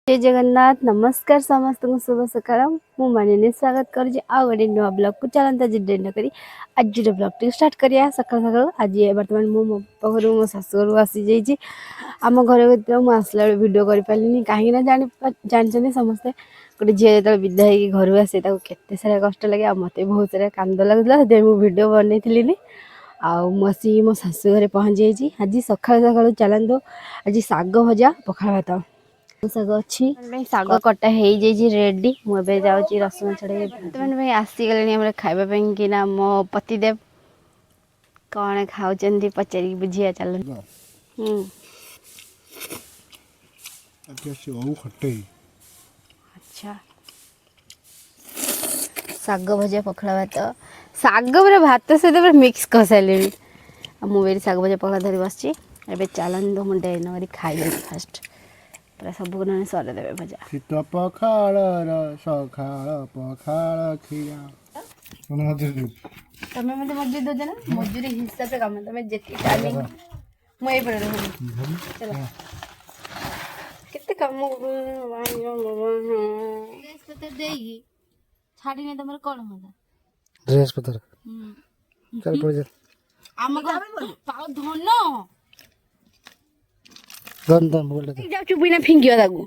जय जगन्नाथ नमस्कार समस्त शुभ सकाळ मु मानिनी स्वागत करुँच आउ गोटे नुआ ब्लॉग को चलता आज डेट नक आज ब्लॉग टी स्टार्ट करिया सकाळ सकाळ आज बर्तमान मो घर मो शाशुघर आसी जाइए आम घर भर मुसला भिड कर पारे कहीं जानी समस्ते गोटे झील जो विदा हो घर आसे केते सारा कष्ट लगे मत बहुत सारा कांद लगुला भिड बनई आसी मो शाशुघर पहुँची जाइए आज सका सका चलतु आज साग भजा पखाड़ भात साग अच्छी साग कटा हो रेडी मुझे जाऊँगी रसुण छड़े बर्तमान भाई आसीगले खावाई कि मो पतिदेव कौन खाऊँ पचारि बुझिया चल अच्छा साग भजा पखाड़ भात साग पूरा भात सहित मिक्स कर सारे मुझे साग भजा पखाड़ धरी बस चलते मुझे नक खाई फास्ट पूरा सब सर देवे भजा शीत पखाड़ सखाड़ पखाड़ खिया तमें मत मजूरी दो ना मजूरी हिसाब से काम तमें जेती टाइमिंग मुई पड़े चलो केते काम ड्रेस पत्र देगी छाड़ी ने तमर कोन होला ड्रेस पत्र चल पड़ जा आम पाओ धन धन धन बोल दे जाऊ बिना फिंगियो दागू